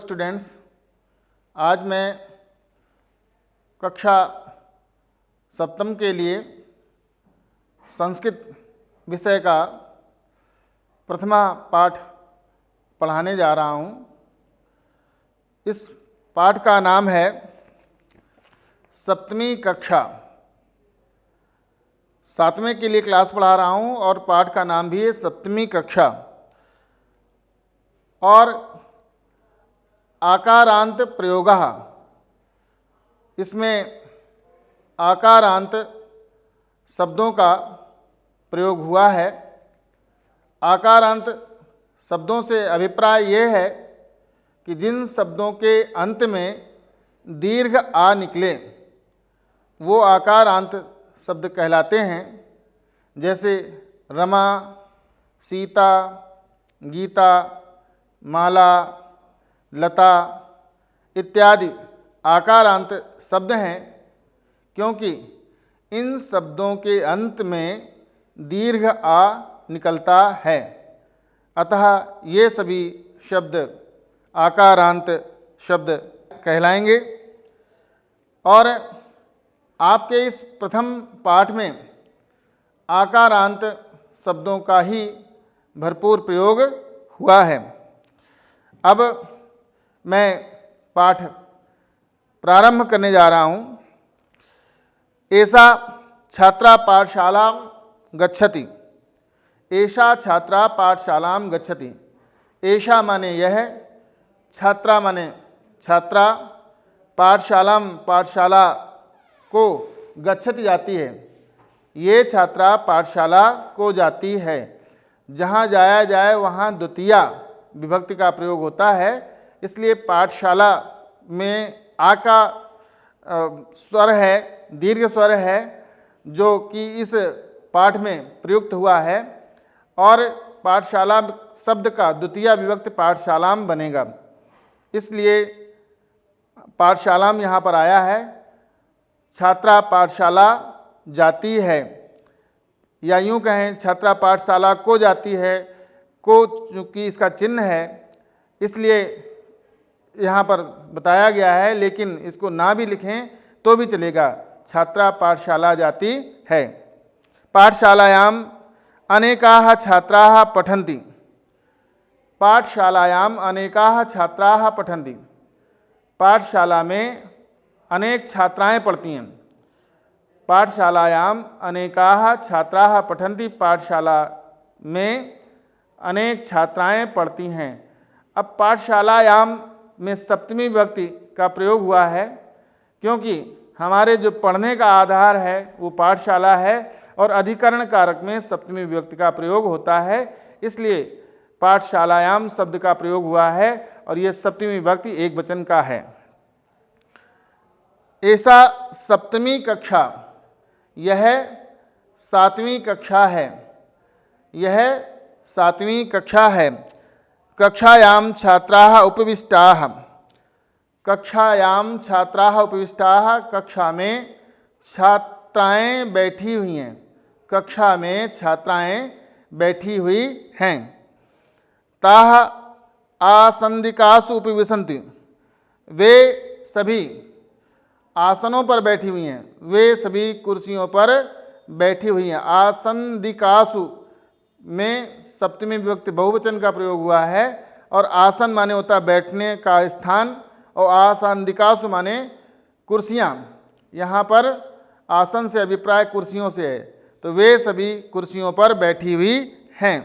Students, आज मैं कक्षा सप्तम के लिए संस्कृत विषय का प्रथमा पाठ पढ़ाने जा रहा हूँ। इस पाठ का नाम है सप्तमी कक्षा। सातवें के लिए क्लास पढ़ा रहा हूँ और पाठ का नाम भी है सप्तमी कक्षा। और आकारांत प्रयोगः, इसमें आकारांत शब्दों का प्रयोग हुआ है। आकारांत शब्दों से अभिप्राय यह है कि जिन शब्दों के अंत में दीर्घ आ निकले वो आकारांत शब्द कहलाते हैं। जैसे रमा, सीता, गीता, माला, लता इत्यादि आकारांत शब्द हैं, क्योंकि इन शब्दों के अंत में दीर्घ आ निकलता है। अतः ये सभी शब्द आकारांत शब्द कहलाएंगे। और आपके इस प्रथम पाठ में आकारांत शब्दों का ही भरपूर प्रयोग हुआ है। अब मैं पाठ प्रारंभ करने जा रहा हूँ। एषा छात्रा पाठशालां गच्छति। एषा छात्रा पाठशालां गच्छति। एषा माने यह, छात्रा माने छात्रा, पाठशालां पाठशाला को गच्छति जाती है। ये छात्रा पाठशाला को जाती है। जहाँ जाया जाए वहाँ द्वितीया विभक्ति का प्रयोग होता है, इसलिए पाठशाला में आ का स्वर है, दीर्घ स्वर है, जो कि इस पाठ में प्रयुक्त हुआ है। और पाठशाला शब्द का द्वितीया विभक्ति पाठशालाम बनेगा, इसलिए पाठशालाम यहाँ पर आया है। छात्रा पाठशाला जाती है, या यूँ कहें छात्रा पाठशाला को जाती है। को चूँकि इसका चिन्ह है, इसलिए यहाँ पर बताया गया है, लेकिन इसको ना भी लिखें तो भी चलेगा। छात्रा पाठशाला जाती है। पाठशालायाम अनेकाः छात्राः पठन्ति। पाठशालायाम अनेकाः छात्राः पठन्ति। पाठशाला में अनेक छात्राएं पढ़ती हैं। पाठशालायाम अनेकाः छात्राः पठन्ति। पाठशाला में अनेक छात्राएं पढ़ती हैं। अब पाठशालायाम में सप्तमी विभक्ति का प्रयोग हुआ है, क्योंकि हमारे जो पढ़ने का आधार है वो पाठशाला है और अधिकरण कारक में सप्तमी विभक्ति का प्रयोग होता है, इसलिए पाठशालायाम शब्द का प्रयोग हुआ है और ये सप्तमी विभक्ति एक वचन का है। ऐसा सप्तमी कक्षा, यह सातवीं कक्षा है। यह सातवीं कक्षा है। कक्षायाम छात्राः उपविष्टाः। कक्षायाम छात्राः उपविष्टाः, कक्षा में छात्राएं बैठी हुई हैं। कक्षा में छात्राएं बैठी हुई हैं। ताः आसंदिकासु उपविशन्ति। वे सभी आसनों पर बैठी हुई हैं। वे सभी कुर्सियों पर बैठी हुई हैं। आसंदिकासु में सप्तमी विभक्ति बहुवचन का प्रयोग हुआ है, और आसन माने होता है बैठने का स्थान, और आसंदिकासु माने कुर्सियाँ। यहाँ पर आसन से अभिप्राय कुर्सियों से है, तो वे सभी कुर्सियों पर बैठी हुई हैं।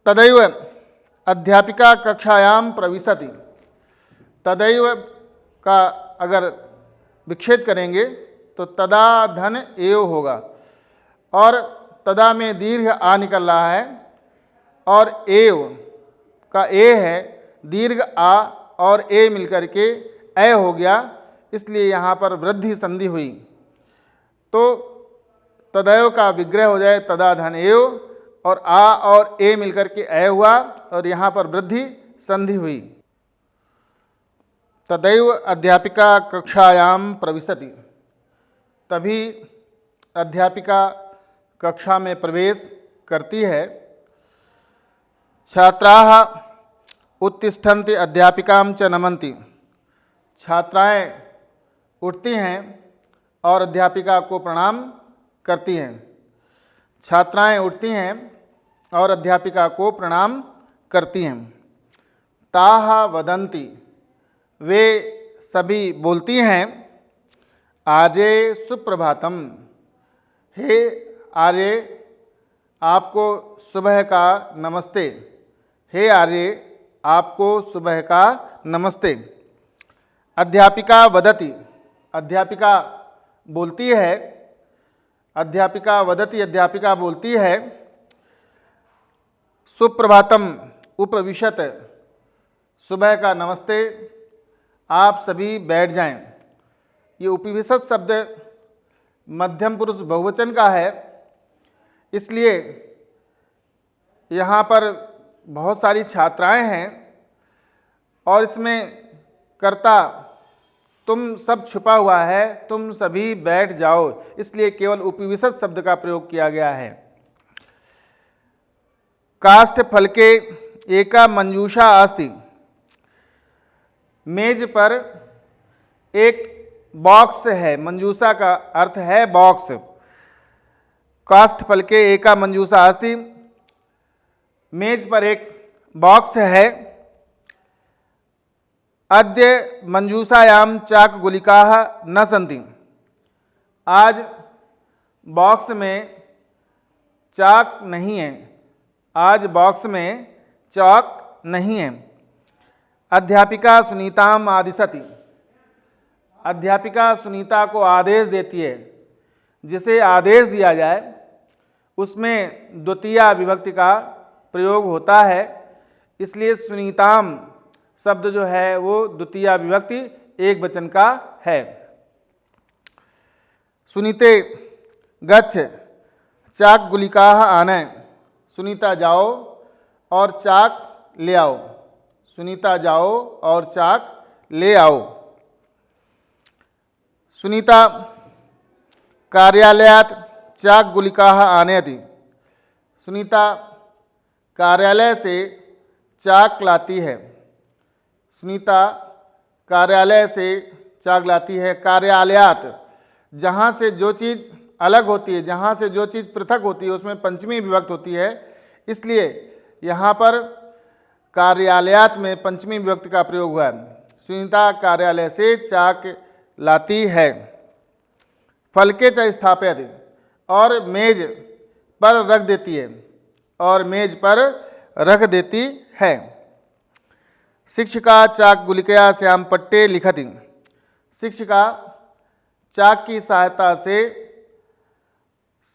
तदैव अध्यापिका कक्षायाम प्रविशति। तदैव का अगर विच्छेद करेंगे तो तदा धन एव होगा, और तदा में दीर्घ आ निकल रहा है, और एव का ए है, दीर्घ आ और ए मिलकर के ए हो गया, इसलिए यहाँ पर वृद्धि संधि हुई। तो तदैव का विग्रह हो जाए तदा धन एव, और आ और ए मिलकर के ए हुआ, और यहाँ पर वृद्धि संधि हुई। तदैव अध्यापिका कक्षायाम प्रविशति। तभी अध्यापिका कक्षा में प्रवेश करती है। छात्राः उत्तिष्ठन्ति अध्यापिकां च नमन्ति। छात्राएं उठती हैं और अध्यापिका को प्रणाम करती हैं। छात्राएं उठती हैं और अध्यापिका को प्रणाम करती हैं। ताः वदन्ति, वे सभी बोलती हैं, आर्ये सुप्रभातम, हे आर्य आपको सुबह का नमस्ते, हे आर्य आपको सुबह का नमस्ते। अध्यापिका वदति, अध्यापिका बोलती है, अध्यापिका वदति, अध्यापिका बोलती है, सुप्रभातम उपविशत, सुबह का नमस्ते, आप सभी बैठ जाएं। ये उपविशत शब्द मध्यम पुरुष बहुवचन का है, इसलिए यहाँ पर बहुत सारी छात्राएं हैं और इसमें कर्ता तुम सब छुपा हुआ है, तुम सभी बैठ जाओ, इसलिए केवल उपविशत शब्द का प्रयोग किया गया है। काष्ठ फलके एका मंजूषा अस्ति, मेज पर एक बॉक्स है। मंजूषा का अर्थ है बॉक्स। काष्ठ फलके एका मंजूषा अस्ति, मेज पर एक बॉक्स है। अद्य मंजूषायां चाक गुलिकाः न सन्ति, आज बॉक्स में चाक नहीं है, आज बॉक्स में चाक नहीं है। अध्यापिका सुनीताम आदिशति, अध्यापिका सुनीता को आदेश देती है। जिसे आदेश दिया जाए उसमें द्वितीया विभक्ति का प्रयोग होता है, इसलिए सुनीताम शब्द जो है वो द्वितीया विभक्ति एक वचन का है। सुनीते गच्छ चाक गुलिकाः आनय, सुनीता जाओ और चाक ले आओ, सुनीता जाओ और चाक ले आओ। सुनीता कार्यालयात् चाक गुलिकाः आनयति, सुनीता कार्यालय से चाक लाती है, सुनीता कार्यालय से चाक लाती है। कार्यालयात, जहाँ से जो चीज़ अलग होती है, जहाँ से जो चीज़ पृथक होती है उसमें पंचमी विभक्त होती है, इसलिए यहाँ पर कार्यालयात में पंचमी विभक्ति का प्रयोग हुआ है। सुनीता कार्यालय से चाक लाती है। फलके च स्थापयति, और मेज पर रख देती है, और मेज पर रख देती है। शिक्षिका चाक गुलिकया श्याम पट्टे लिखति, शिक्षिका चाक की सहायता से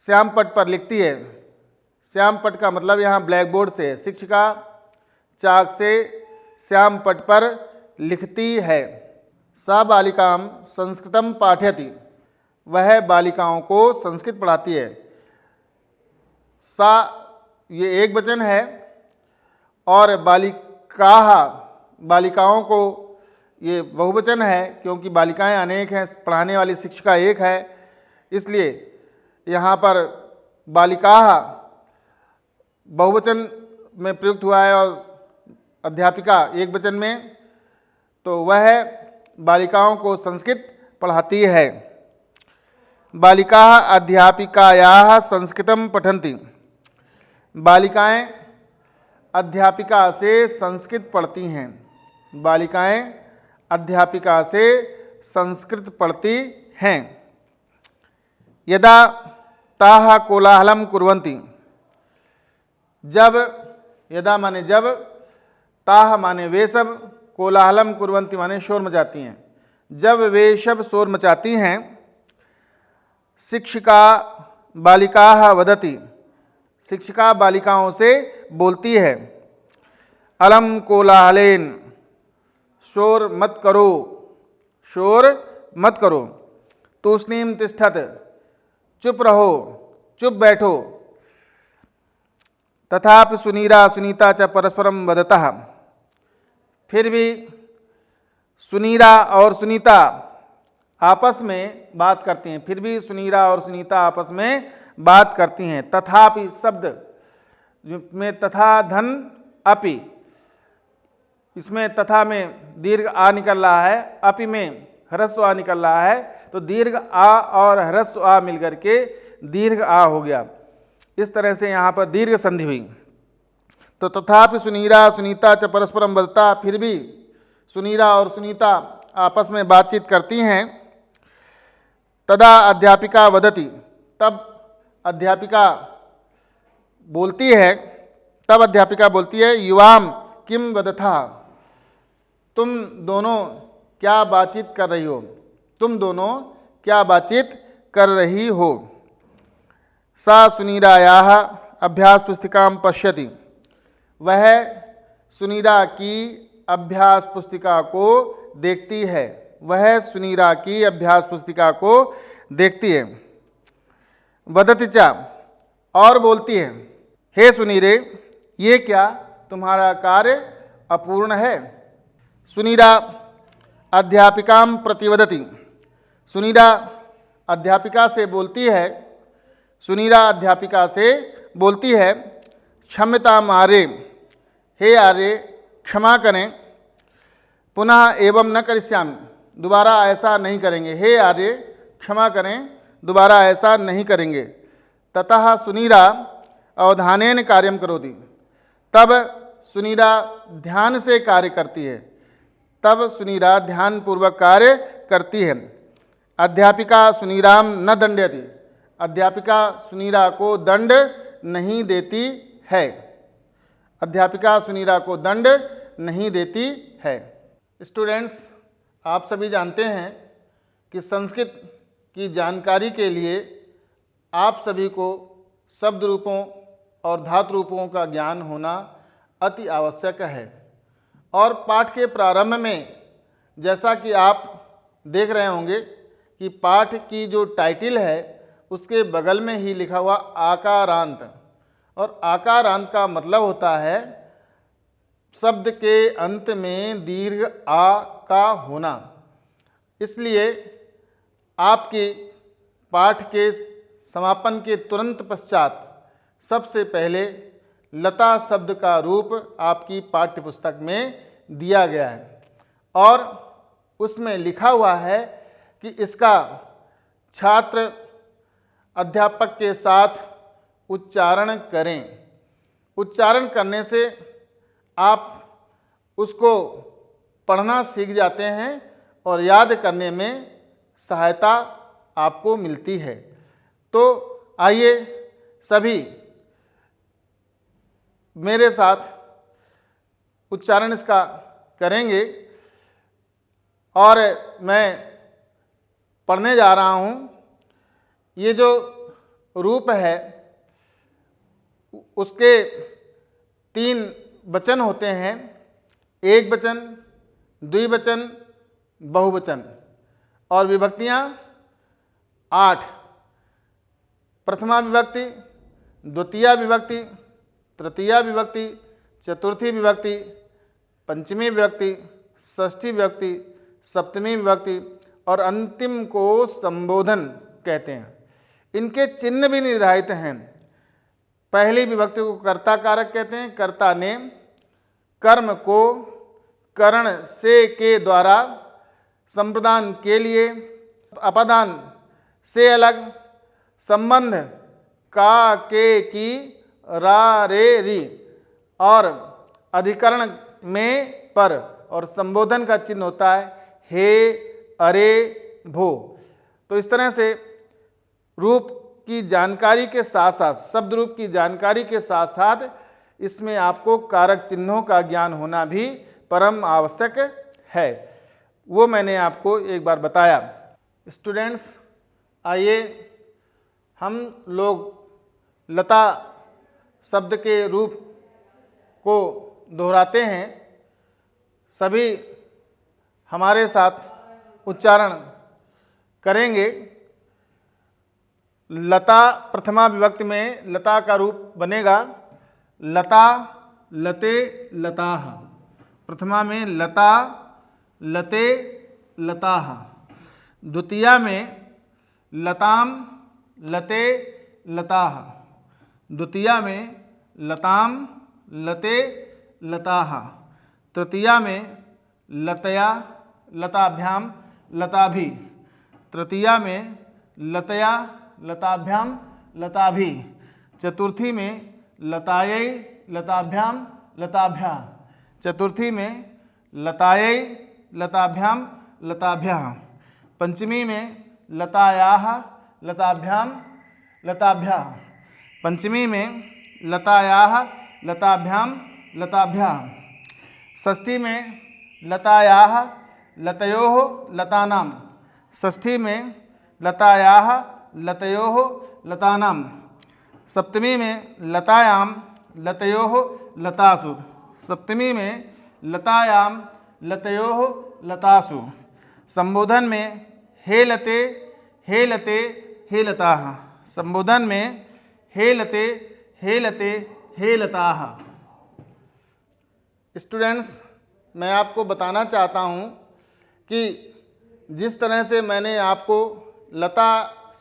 श्याम पट पर लिखती है। श्याम पट का मतलब यहाँ ब्लैक बोर्ड से है। शिक्षिका चाक से श्याम पट पर लिखती है। सा बालिकां संस्कृतं पाठयति, वह बालिकाओं को संस्कृत पढ़ाती है। सा ये एक वचन है और बालिकाः बालिकाओं को ये बहुवचन है, क्योंकि बालिकाएं अनेक हैं, पढ़ाने वाली शिक्षिका एक है, इसलिए यहाँ पर बालिकाः बहुवचन में प्रयुक्त हुआ है और अध्यापिका एक वचन में, तो वह बालिकाओं को संस्कृत पढ़ाती है। बालिकाः अध्यापिकायाः संस्कृतं पठन्ति, बालिकाएं अध्यापिका से संस्कृत पढ़ती हैं। बालिकाएं अध्यापिका से संस्कृत पढ़ती हैं। यदा ताः कोलाहलं कुर्वन्ति, जब, यदा माने जब, ताः माने वे सब, कोलाहलम कुर्वन्ति माने शोर मचाती हैं। जब वे सब शोर मचाती हैं, शिक्षिका बालिकाः वदति, शिक्षिका बालिकाओं से बोलती है, अलम कोलाहलेन, शोर मत करो, शोर मत करो। तूष्णीम तिष्ठत, चुप रहो, चुप बैठो। तथापि सुनीरा सुनीता च परस्परम वदतः, फिर भी सुनीरा और सुनीता आपस में बात करती हैं। फिर भी सुनीरा और सुनीता आपस में बात करती हैं। तथापि शब्द में तथा धन अपि, इसमें तथा में दीर्घ आ निकल रहा है, अपि में ह्रस्व आ निकल रहा है, तो दीर्घ आ और ह्रस्व आ मिलकर के दीर्घ आ हो गया। इस तरह से यहाँ पर दीर्घ संधि हुई। तो तथापि सुनीरा सुनीता च परस्परम वदता, फिर भी सुनीरा और सुनीता आपस में बातचीत करती हैं। तदा अध्यापिका वदति, तब अध्यापिका बोलती है, तब अध्यापिका बोलती है, युवाम किम वदथा, तुम दोनों क्या बातचीत कर रही हो, तुम दोनों क्या बातचीत कर रही हो। सा सुनीरायाः अभ्यास पुस्तिकां पश्यति, वह सुनीरा की अभ्यास पुस्तिका को देखती है, वह सुनीरा की अभ्यास पुस्तिका को देखती है। वदति च, और बोलती है, हे सुनीरे, ये क्या तुम्हारा कार्य अपूर्ण है। सुनीरा अध्यापिकां प्रतिवदति, सुनीरा अध्यापिका से बोलती है, सुनीरा अध्यापिका से बोलती है, क्षम्यताम् आर्ये, हे आर्य क्षमा करें, पुनः एवं न करिष्यामि, दोबारा ऐसा नहीं करेंगे, हे आर्य क्षमा करें, दोबारा ऐसा नहीं करेंगे। ततः सुनीरा अवधानेन कार्यं करोति, तब सुनीरा ध्यान से कार्य करती है, तब सुनीरा ध्यानपूर्वक कार्य करती है। अध्यापिका सुनीराम न दंडयति, अध्यापिका सुनीरा को दंड नहीं देती है, अध्यापिका सुनीरा को दंड नहीं देती है। स्टूडेंट्स, आप सभी जानते हैं कि संस्कृत की जानकारी के लिए आप सभी को शब्द रूपों और धातु रूपों का ज्ञान होना अति आवश्यक है। और पाठ के प्रारंभ में जैसा कि आप देख रहे होंगे कि पाठ की जो टाइटल है उसके बगल में ही लिखा हुआ आकारांत, और आकारांत का मतलब होता है शब्द के अंत में दीर्घ आ का होना। इसलिए आपके पाठ के समापन के तुरंत पश्चात सबसे पहले लता शब्द का रूप आपकी पाठ्य पुस्तक में दिया गया है, और उसमें लिखा हुआ है कि इसका छात्र अध्यापक के साथ उच्चारण करें। उच्चारण करने से आप उसको पढ़ना सीख जाते हैं और याद करने में सहायता आपको मिलती है। तो आइए सभी मेरे साथ उच्चारण इसका करेंगे, और मैं पढ़ने जा रहा हूँ। ये जो रूप है उसके 3 वचन होते हैं, एक वचन, द्विवचन, बहुवचन, और विभक्तियाँ 8, प्रथमा विभक्ति, द्वितीया विभक्ति, तृतीया विभक्ति, चतुर्थी विभक्ति, पंचमी विभक्ति, षष्ठी विभक्ति, सप्तमी विभक्ति और अंतिम को संबोधन कहते हैं। इनके चिन्ह भी निर्धारित हैं। पहली विभक्ति को कर्ता कारक कहते हैं। कर्ता ने कर्म को करण से के द्वारा संप्रदान के लिए, अपदान से अलग, संबंध का के की रा रे री, और अधिकरण में पर, और संबोधन का चिन्ह होता है हे, अरे, भो। तो इस तरह से रूप की जानकारी के साथ साथ, शब्द रूप की जानकारी के साथ साथ इसमें आपको कारक चिन्हों का ज्ञान होना भी परम आवश्यक है। वो मैंने आपको एक बार बताया। स्टूडेंट्स, आइए हम लोग लता शब्द के रूप को दोहराते हैं। सभी हमारे साथ उच्चारण करेंगे। लता प्रथमा विभक्ति में लता का रूप बनेगा लता, लते, लताः। प्रथमा में लता, लते, लताः। द्वितीया में लताम, लते, लताः। द्वितीया में लताम, लते, लताः। तृतीया में लतया लताभ्याम लताभि। तृतीया में लतया लताभ्याम लताभि। चतुर्थी में लतायै लताभ्याम लताभ्या। चतुर्थी में लतायै लताभ्याम लताभ्यः। पंचमी में लतायाः लताभ्याम लताभ्यः। पंचमी में लतायाः लताभ्याम लताभ्यः। षष्ठी में लतायाः लतयोः लतानां। षष्ठी में लतायाः लतयोः लतानां। सप्तमी में लतायां लतयोः लतासु। सप्तमी में लतायां लतयोः लतासु। संबोधन में हे लते हे लते हे लताः। संबोधन में हे लते हे लते हे लताः। स्टूडेंट्स, मैं आपको बताना चाहता हूँ कि जिस तरह से मैंने आपको लता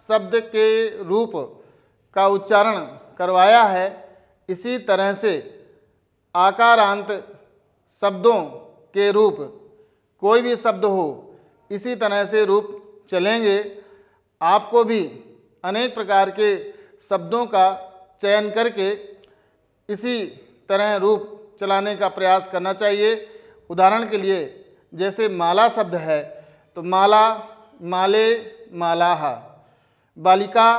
शब्द के रूप का उच्चारण करवाया है, इसी तरह से आकारांत शब्दों के रूप कोई भी शब्द हो, इसी तरह से रूप चलेंगे। आपको भी अनेक प्रकार के शब्दों का चयन करके इसी तरह रूप चलाने का प्रयास करना चाहिए। उदाहरण के लिए जैसे माला शब्द है तो माला, माले, मालाः। बालिका,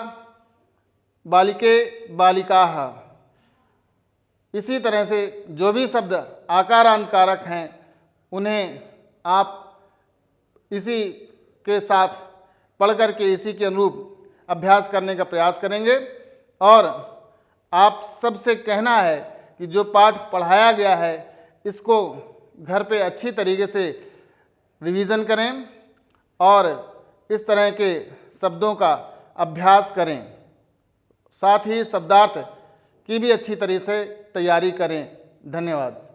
बालिके, बालिकाः। इसी तरह से जो भी शब्द आकारांत कारक हैं उन्हें आप इसी के साथ पढ़ करके इसी के अनुरूप अभ्यास करने का प्रयास करेंगे। और आप सबसे कहना है कि जो पाठ पढ़ाया गया है इसको घर पे अच्छी तरीके से रिवीजन करें और इस तरह के शब्दों का अभ्यास करें। साथ ही शब्दार्थ की भी अच्छी तरीके से तैयारी करें। धन्यवाद।